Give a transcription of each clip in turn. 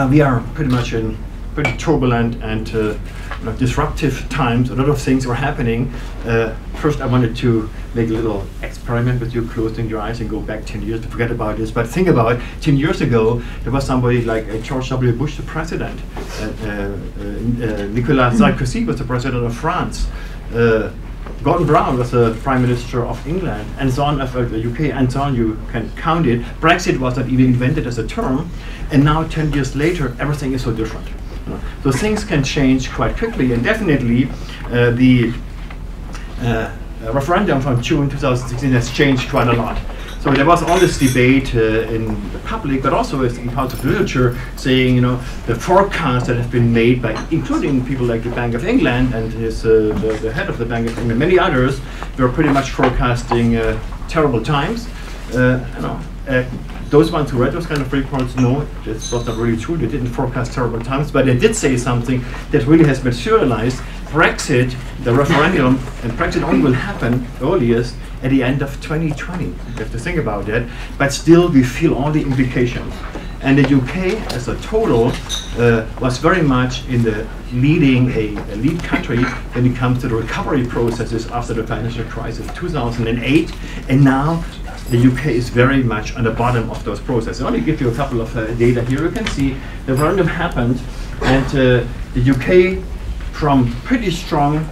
we are pretty much in pretty turbulent and disruptive times. A lot of things are happening. First, I wanted to make a little experiment with you, closing your eyes and go back 10 years to forget about this. But think about 10 years ago, there was somebody like George W. Bush, the president. Nicolas Sarkozy was the president of France. Gordon Brown was the Prime Minister of England, and so on, of the UK, and so on. You can count it. Brexit was not even invented as a term, and now 10 years later, everything is so different. So things can change quite quickly, and definitely the referendum from June 2016 has changed quite a lot. So there was all this debate in the public, but also in parts of literature, saying, the forecasts that have been made by, including people like the Bank of England and the head of the Bank of England, many others, were pretty much forecasting terrible times. Those ones who read those kind of reports know this was not really true. They didn't forecast terrible times, but they did say something that really has materialized. Brexit, the referendum, and Brexit only will happen earliest at the end of 2020. You have to think about that. But still, we feel all the implications. And the UK, as a total, was very much in the leading a lead country when it comes to the recovery processes after the financial crisis 2008. And now the UK is very much on the bottom of those processes. I'll only give you a couple of data here. You can see the referendum happened, and the UK, from pretty strong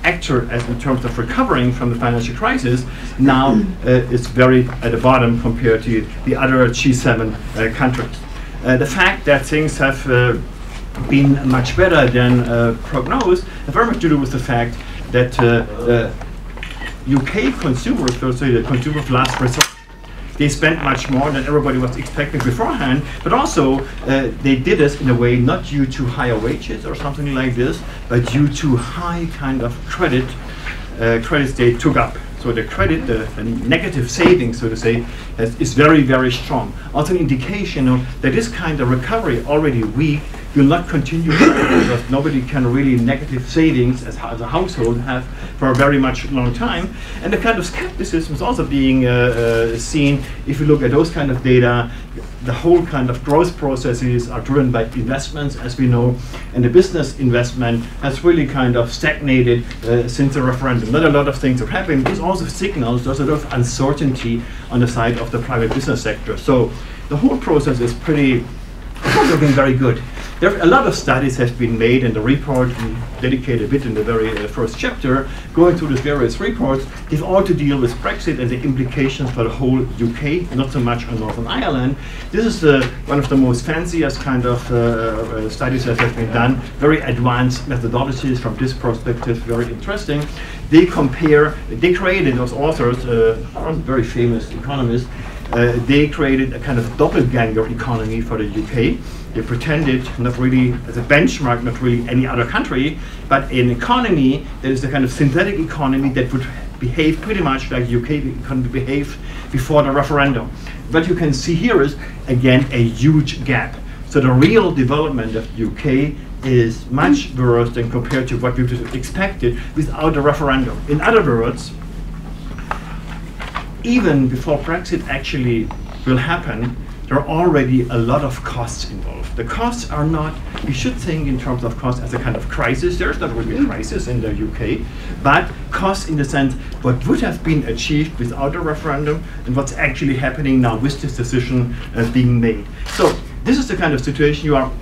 actor as in terms of recovering from the financial crisis, now is very at the bottom compared to the other G7 countries. The fact that things have been much better than prognosed has very much to do with the fact that UK consumers, so the consumer of last resort, they spent much more than everybody was expecting beforehand, but also they did this in a way not due to higher wages or something like this, but due to high kind of credits they took up. So the credit, the negative savings, so to say, is very, very strong. Also an indication that this kind of recovery, already weak, will not continue because nobody can really negative savings as a household have for a very much long time. And the kind of skepticism is also being seen if you look at those kind of data. The whole kind of growth processes are driven by investments, as we know, and the business investment has really kind of stagnated since the referendum. Not a lot of things are happening. There's also signals, there's a lot of uncertainty on the side of the private business sector. So the whole process is looking very good. There are a lot of studies have been made in the report. We dedicate a bit in the very first chapter, going through these various reports. They've all to deal with Brexit and the implications for the whole UK, not so much on Northern Ireland. This is one of the most fanciest kind of studies that have been done. Very advanced methodologies from this perspective, very interesting. They created, those authors, very famous economists, they created a kind of doppelganger economy for the UK. They pretended not really as a benchmark, not really any other country, but an economy that is a kind of synthetic economy that would behave pretty much like UK economy behaved before the referendum. What you can see here is, again, a huge gap. So the real development of the UK is much worse than compared to what we expected without the referendum. In other words, even before Brexit actually will happen, there are already a lot of costs involved. The costs are not, we should think in terms of cost as a kind of crisis. There's not really a crisis in the UK, but costs in the sense what would have been achieved without a referendum and what's actually happening now with this decision being made. So this is the kind of situation. You are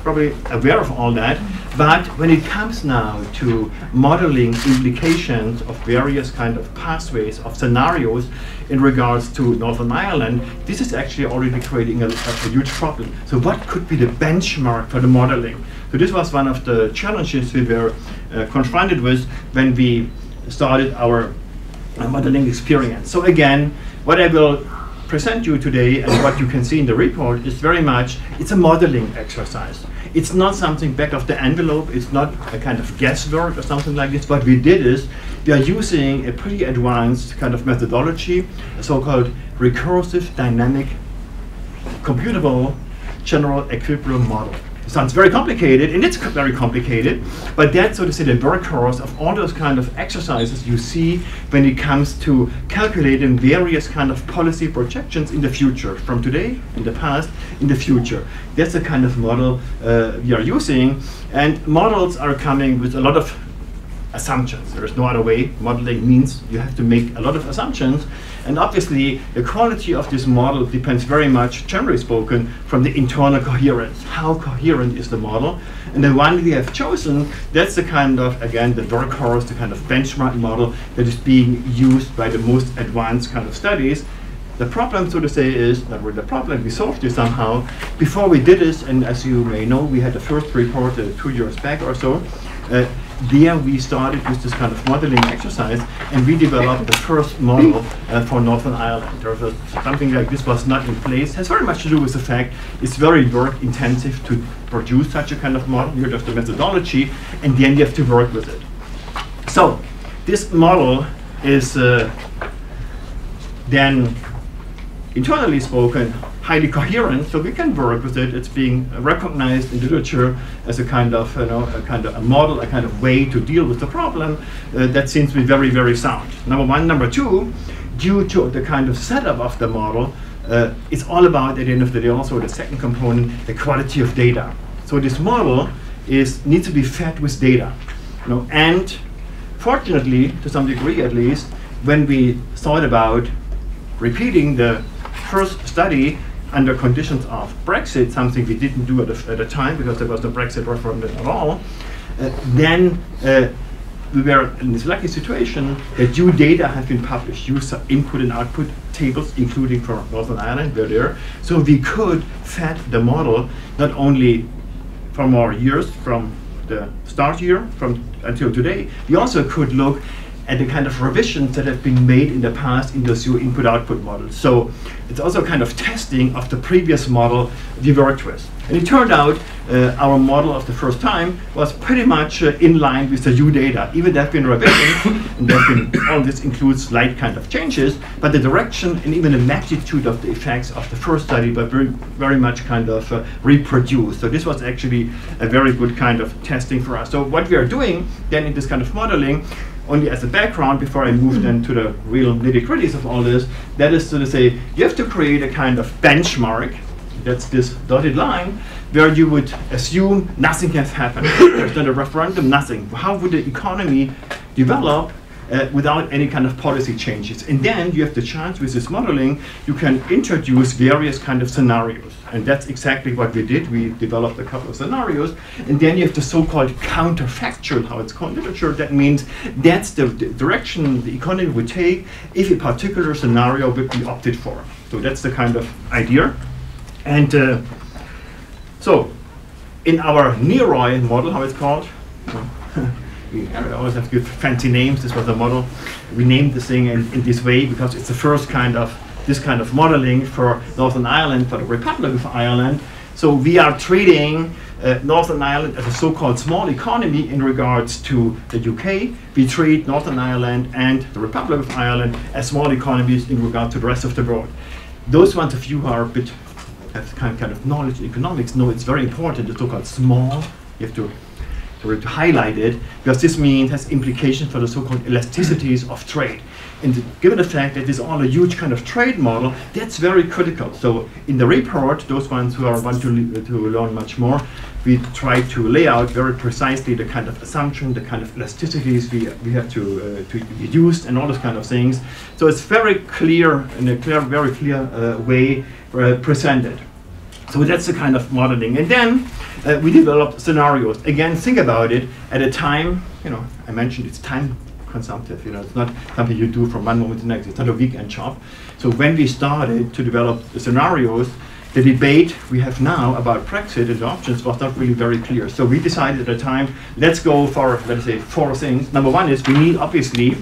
probably aware of all that, but when it comes now to modeling implications of various kind of pathways, of scenarios in regards to Northern Ireland, this is actually already creating a huge problem. So what could be the benchmark for the modeling? So this was one of the challenges we were confronted with when we started our modeling experience. So again, what I will present you today and what you can see in the report is very much, it's a modeling exercise. It's not something back of the envelope, it's not a kind of guesswork or something like this. What we did is, we are using a pretty advanced kind of methodology, a so-called recursive dynamic computable general equilibrium model. sounds very complicated, and it's very complicated, but that's, so to say, the workhorse of all those kind of exercises you see when it comes to calculating various kind of policy projections in the future, from today, in the past, in the future. That's the kind of model we are using, and models are coming with a lot of assumptions. There is no other way. Modeling means you have to make a lot of assumptions, and obviously the quality of this model depends very much, generally spoken, from the internal coherence. How coherent is the model? And the one we have chosen, that's the kind of, again, the workhorse, the kind of benchmark model that is being used by the most advanced kind of studies. The problem, so to say, is that the problem, we solved it somehow. Before we did this, and as you may know, we had the first report 2 years back or so. There we started with this kind of modeling exercise, and we developed the first model for Northern Ireland. There was something like this was not in place. It has very much to do with the fact it's very work intensive to produce such a kind of model. You have the methodology, and then you have to work with it. So this model is then, internally spoken, highly coherent, so we can work with it. It's being recognized in literature as a kind of, a model, a kind of way to deal with the problem that seems to be very, very sound. Number one. Number two, due to the kind of setup of the model, it's all about, at the end of the day, also the second component, the quality of data. So this model needs to be fed with data, and fortunately, to some degree at least, when we thought about repeating the first study under conditions of Brexit, something we didn't do at the time because there was no Brexit referendum at all, then we were in this lucky situation that new data had been published. User input and output tables, including for Northern Ireland, were there. So we could fed the model not only for more years from the start year until today, we also could look at the kind of revisions that have been made in the past in those new input-output models. So it's also kind of testing of the previous model we worked with. And it turned out our model of the first time was pretty much in line with the new data. Even there have been revisions, and there have been, all this includes slight kind of changes, but the direction and even the magnitude of the effects of the first study were very, very much kind of reproduced. So this was actually a very good kind of testing for us. So what we are doing then in this kind of modeling, only as a background before I move then to the real nitty-gritties of all this, that is to say, you have to create a kind of benchmark, that's this dotted line, where you would assume nothing has happened. There's not a referendum, nothing. How would the economy develop without any kind of policy changes? And then you have the chance with this modeling, you can introduce various kind of scenarios. And that's exactly what we did. We developed a couple of scenarios, and then you have the so-called counterfactual, how it's called in literature. That means that's the direction the economy would take if a particular scenario would be opted for. So that's the kind of idea. And so in our NEROI model, how it's called, we always have to give fancy names. This was a model. We named this thing in this way because it's the first kind of this kind of modeling for Northern Ireland, for the Republic of Ireland. So we are treating Northern Ireland as a so-called small economy in regards to the UK. We treat Northern Ireland and the Republic of Ireland as small economies in regard to the rest of the world. Those ones of you who are a bit have kind of knowledge in economics know it's very important, the so-called small. You have to highlight it, because this means has implications for the so-called elasticities of trade. And given the fact that it's all a huge kind of trade model, that's very critical. So in the report, those ones who want to learn much more, we try to lay out very precisely the kind of assumption, the kind of elasticities we have to use, and all those kind of things. So it's very clear, in a very clear way presented. So that's the kind of modeling. And then we developed scenarios. Again, think about it. At a time, I mentioned it's time consumptive. It's not something you do from one moment to the next. It's not a weekend job. So when we started to develop the scenarios, the debate we have now about Brexit and the options was not really very clear. So we decided at the time, let's go for, let's say, 4 things. Number one is we need, obviously,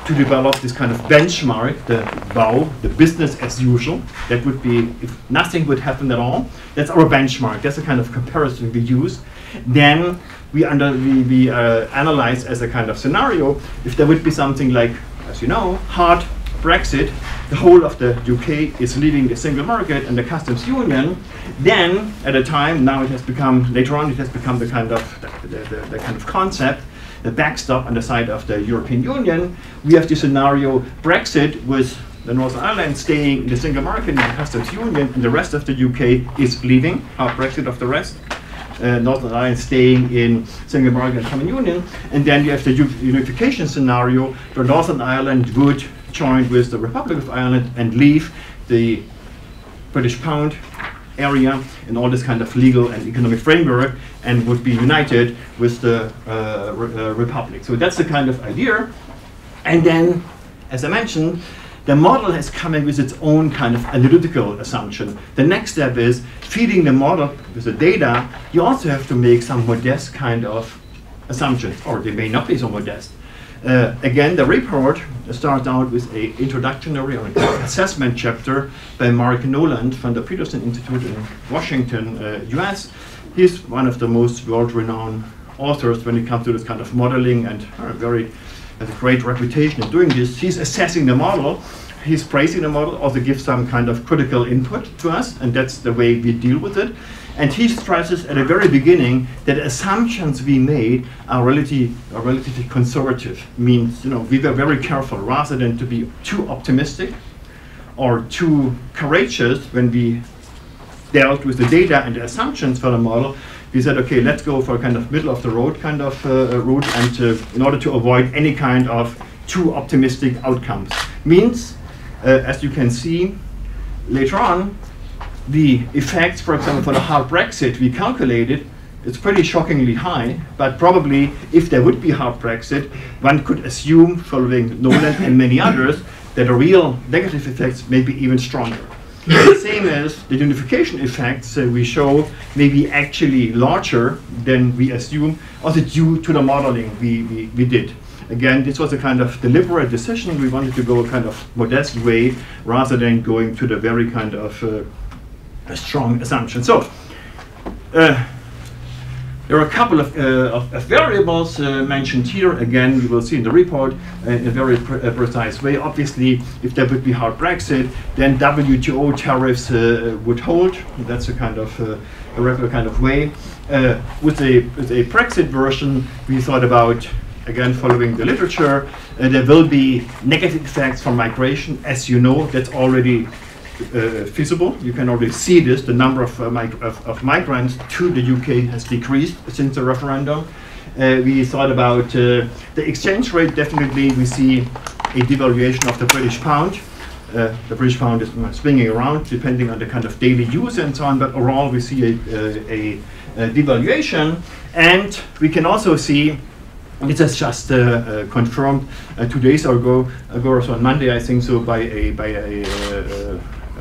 to develop this kind of benchmark, the BAU, the business as usual. That would be if nothing would happen at all. That's our benchmark. That's the kind of comparison we use. Then we analyze as a kind of scenario if there would be something like, as you know, hard Brexit, the whole of the UK is leaving the single market and the customs union, then at a time, now it has become, later on it has become the kind of concept, the backstop on the side of the European Union. We have the scenario Brexit with the Northern Ireland staying in the single market and the customs union, and the rest of the UK is leaving, hard Brexit of the rest. Northern Ireland staying in single market and common union, and then you have the unification scenario where Northern Ireland would join with the Republic of Ireland and leave the British pound area and all this kind of legal and economic framework and would be united with the Republic. So that's the kind of idea. And then, as I mentioned, the model has come in with its own kind of analytical assumption. The next step is feeding the model with the data. You also have to make some modest kind of assumptions, or they may not be so modest. Again, the report starts out with an introductory or assessment chapter by Mark Noland from the Peterson Institute in Washington, US. He's one of the most world-renowned authors when it comes to this kind of modeling and has a great reputation in doing this. He's assessing the model, he's praising the model, also gives some kind of critical input to us, and that's the way we deal with it. And he stresses at the very beginning that assumptions we made are relatively conservative. Means, we were very careful rather than to be too optimistic or too courageous when we dealt with the data and the assumptions for the model. We said, okay, let's go for a kind of middle of the road kind of route, and in order to avoid any kind of too optimistic outcomes. Means, as you can see later on, the effects, for example, for the hard Brexit we calculated, it's pretty shockingly high, but probably if there would be hard Brexit, one could assume, following Nolan and many others, that the real negative effects may be even stronger. The same as the unification effects we show may be actually larger than we assume, also due to the modeling we did. Again, this was a kind of deliberate decision. We wanted to go a kind of modest way rather than going to the very kind of a strong assumption. So, there are a couple of variables mentioned here. Again, you will see in the report in a very precise way. Obviously, if there would be hard Brexit, then WTO tariffs would hold. That's a kind of a regular kind of way. With a Brexit version, we thought about, again, following the literature, there will be negative effects from migration. As you know, that's already feasible. You can already see this. The number of migrants to the UK has decreased since the referendum. We thought about the exchange rate. Definitely, we see a devaluation of the British pound. The British pound is swinging around depending on the kind of daily use and so on, but overall we see a devaluation. And we can also see, this is just confirmed 2 days ago or so on Monday, I think so, by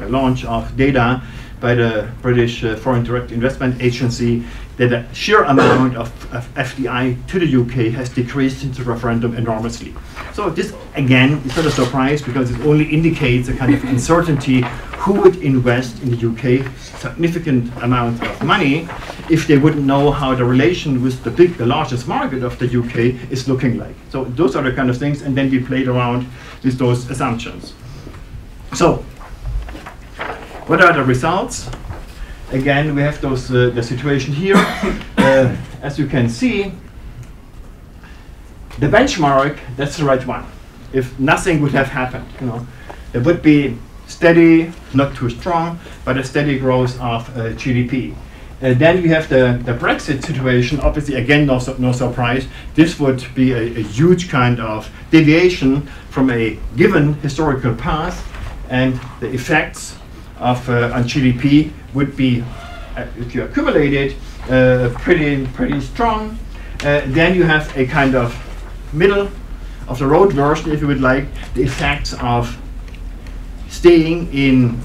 a launch of data by the British Foreign Direct Investment Agency, that the sheer amount of FDI to the UK has decreased since the referendum enormously. So this, again, is not a surprise because it only indicates a kind of uncertainty who would invest in the UK significant amount of money if they wouldn't know how the relation with the largest market of the UK is looking like. So those are the kind of things, and then we played around with those assumptions. So, what are the results? Again, we have those the situation here. As you can see, the benchmark, that's the right one. If nothing would have happened, there would be steady, not too strong, but a steady growth of GDP. Then we have the Brexit situation. Obviously, again, no surprise. This would be a huge kind of deviation from a given historical path, and the effects of on GDP would be, if you accumulate it, pretty strong. Then you have a kind of middle of the road version, if you would like, the effects of staying in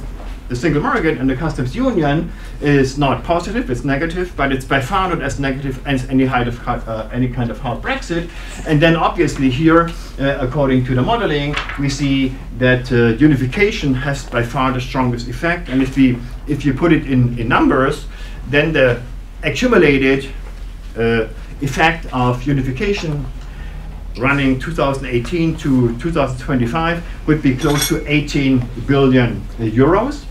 the single market and the customs union is not positive, it's negative, but it's by far not as negative as any kind of hard Brexit. And then obviously here, according to the modeling, we see that unification has by far the strongest effect. And if you put it in numbers, then the accumulated effect of unification running 2018 to 2025 would be close to 18 billion euros.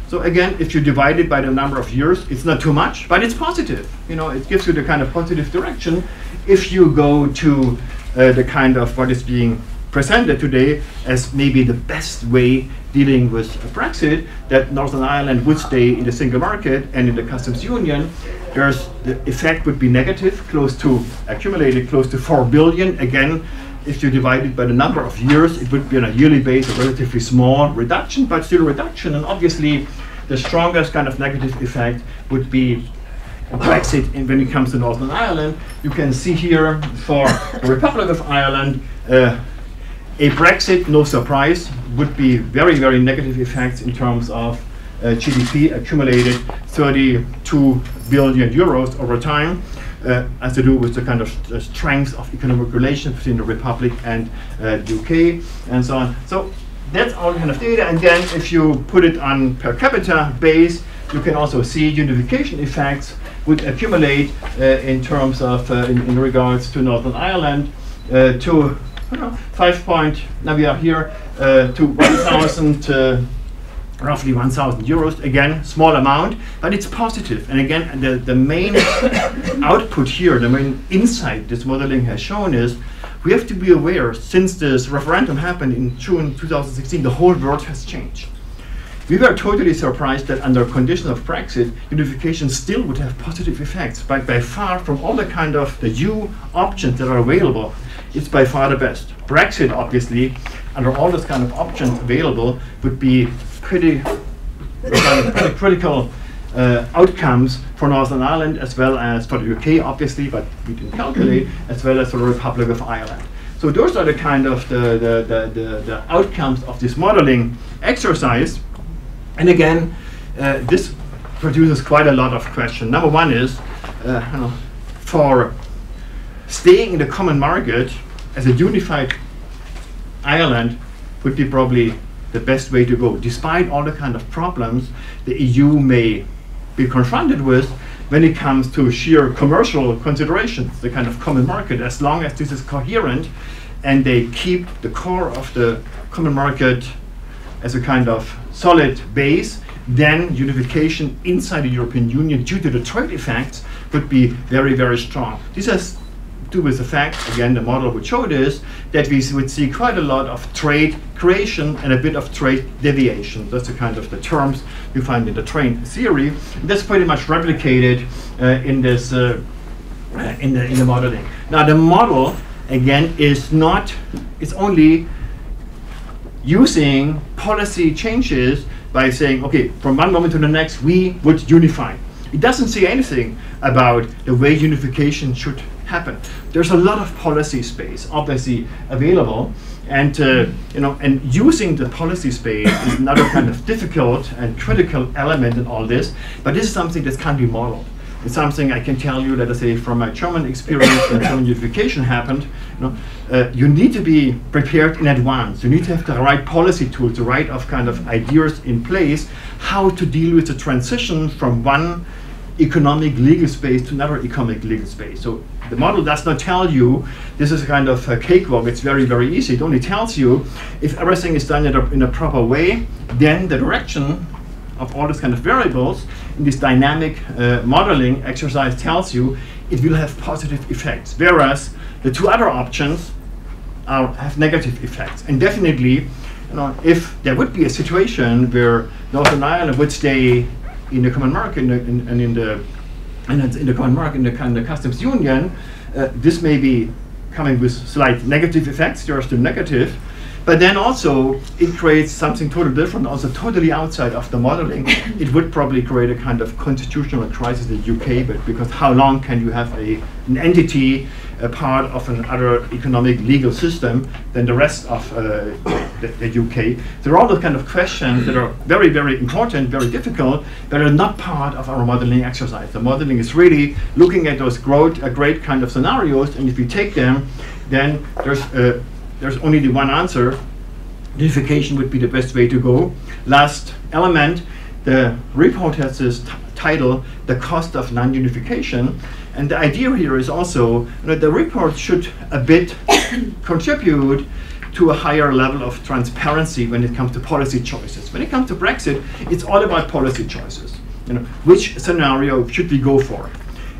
So again, if you divide it by the number of years, it's not too much, but it's positive. You know, it gives you the kind of positive direction. If you go to the kind of what is being presented today as maybe the best way dealing with Brexit, that Northern Ireland would stay in the single market and in the customs union, the effect would be negative, accumulated close to 4 billion. Again, if you divide it by the number of years, it would be on a yearly basis a relatively small reduction, but still a reduction. And obviously, the strongest kind of negative effect would be Brexit when it comes to Northern Ireland. You can see here for the Republic of Ireland, a Brexit, no surprise, would be very, very negative effects in terms of GDP accumulated 32 billion euros over time, has to do with the kind of strength of economic relations between the Republic and the UK and so on. So that's all kind of data. And then if you put it on per capita base, you can also see unification effects would accumulate in terms of, in regards to Northern Ireland, to 5 now we are here, to 1,000, roughly 1,000 euros. Again, small amount, but it's positive. And again, the main output here, the main insight this modeling has shown is we have to be aware, since this referendum happened in June 2016, the whole world has changed. We were totally surprised that under condition of Brexit, unification still would have positive effects. But by far, from all the kind of the new options that are available, it's by far the best. Brexit, obviously, under all those kind of options available, would be pretty critical outcomes for Northern Ireland, as well as for the UK, obviously, but we didn't calculate, as well as for the Republic of Ireland. So those are the kind of the outcomes of this modeling exercise. And again, this produces quite a lot of questions. Number one is, for staying in the common market as a unified Ireland would be probably the best way to go, despite all the kind of problems the EU may be confronted with when it comes to sheer commercial considerations, the kind of common market. As long as this is coherent and they keep the core of the common market as a kind of solid base, then unification inside the European Union due to the trade effects would be very, very strong. This has to do with the fact, again, the model would show this, that we would see quite a lot of trade creation and a bit of trade deviation. That's the kind of the terms you find in the trade theory. And that's pretty much replicated in this in the modeling. Now the model again is not, it's only using policy changes by saying, okay, from one moment to the next, we would unify. It doesn't say anything about the way unification should happen. There's a lot of policy space, obviously, available, and and using the policy space is another kind of difficult and critical element in all this. But this is something that can't be modeled. It's something I can tell you, let us say, from my German experience when German unification happened. You need to be prepared in advance. You need to have the right policy tools, the right of kind of ideas in place, how to deal with the transition from one economic legal space to another economic legal space. So the model does not tell you this is a kind of a cakewalk. It's very, very easy. It only tells you if everything is done in a proper way, then the direction of all these kind of variables in this dynamic modeling exercise tells you it will have positive effects, whereas the two other options have negative effects. And definitely, if there would be a situation where Northern Ireland would stay in the common market in the common market in the kind of customs union, this may be coming with slight negative effects. They are still negative. But then also, it creates something totally different, also totally outside of the modeling. It would probably create a kind of constitutional crisis in the UK, but because how long can you have an entity, a part of another economic legal system than the rest of the UK? There are all those kind of questions that are very, very important, very difficult, but are not part of our modeling exercise. The modeling is really looking at those great kind of scenarios, and if you take them, then there's only the one answer. Unification would be the best way to go. Last element, the report has this title, The Cost of Non-Unification. And the idea here is also that the report should a bit contribute to a higher level of transparency when it comes to policy choices. When it comes to Brexit, it's all about policy choices. Which scenario should we go for?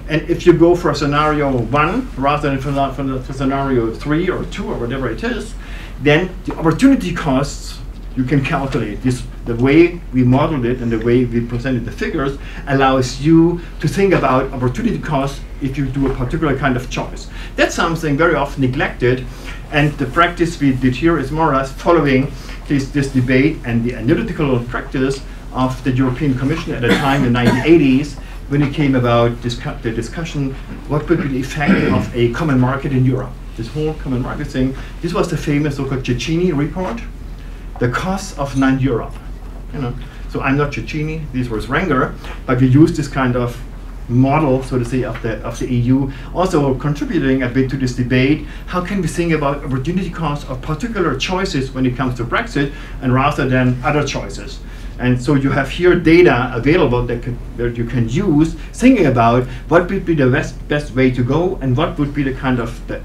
And if you go for scenario 1 rather than for scenario 3 or 2 or whatever it is, then the opportunity costs you can calculate. The way we modeled it and the way we presented the figures allows you to think about opportunity costs if you do a particular kind of choice. That's something very often neglected, and the practice we did here is more or less following this debate and the analytical practice of the European Commission at the time in the 1980s, when it came about the discussion, what would be the effect of a common market in Europe? This whole common market thing, this was the famous so-called Cecchini report, the costs of non-Europe. So I'm not Cecchini, this was Renger, but we used this kind of model, so to say, of the EU, also contributing a bit to this debate. How can we think about opportunity costs of particular choices when it comes to Brexit, and rather than other choices? And so you have here data available that you can use, thinking about what would be the best way to go, and what would be the kind of the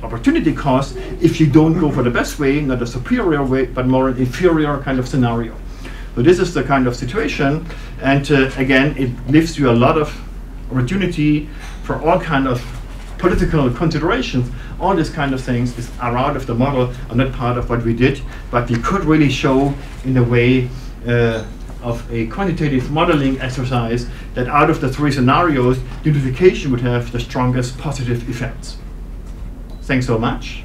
opportunity cost if you don't go for the best way, not a superior way, but more an inferior kind of scenario. So this is the kind of situation, and again, it gives you a lot of opportunity for all kind of political considerations. All these kind of things are out of the model, are not part of what we did, but we could really show in a way of a quantitative modeling exercise that out of the 3 scenarios, unification would have the strongest positive effects. Thanks so much.